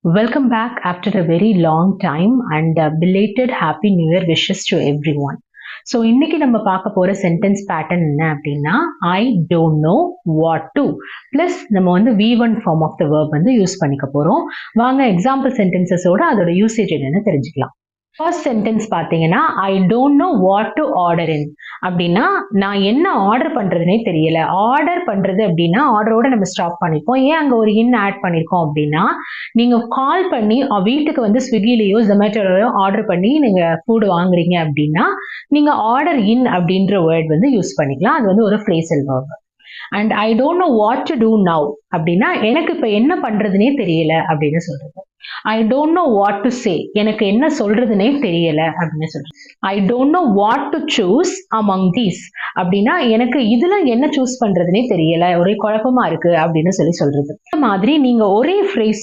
Welcome back after a very long time and belated Happy New Year wishes to everyone. So இன்னைக்கு நம்ம பார்க்க போற sentence pattern என்ன அப்படின்னா I don't know what to plus நம்ம வந்து V1 form of the verb வந்து use பண்ணிக்க போறோம். வாங்க எக்ஸாம்பிள் சென்டென்சஸோட அதோட யூசேஜ் என்னன்னு தெரிஞ்சுக்கலாம். ஃபர்ஸ்ட் சென்டென்ஸ் பார்த்தீங்கன்னா ஐ don't know what to order இன் அப்படின்னா நான் என்ன ஆர்டர் பண்றதுனே தெரியல. ஆர்டர் பண்றது அப்படின்னா ஆர்டரோட நம்ம ஸ்டாப் பண்ணிப்போம். ஏன் அங்க ஒரு இன் ஆட் பண்ணிருக்கோம் அப்படின்னா நீங்க கால் பண்ணி வீட்டுக்கு வந்து ஸ்விக்கிலேயோ ஜொமேட்டோலயோ ஆர்டர் பண்ணி நீங்க ஃபுட் வாங்குறீங்க அப்படின்னா நீங்க ஆர்டர் இன் அப்படின்ற வேர்ட் வந்து யூஸ் பண்ணிக்கலாம். அது வந்து ஒரு phrasal verb. And I don't know what to do now அப்படின்னா எனக்கு இப்ப என்ன பண்றதுனே தெரியல அப்படின்னு சொல்றது. I don't know what to say எனக்கு என்ன சொல்றதுனே தெரியல அப்படின்னு சொல்றது. I don't know what to choose among these அப்படின்னா எனக்கு இதுல என்ன சூஸ் பண்றதுனே தெரியல, ஒரே குழப்பமா இருக்கு அப்படின்னு சொல்றது. இந்த மாதிரி நீங்க ஒரே ஃப்ரேஸ்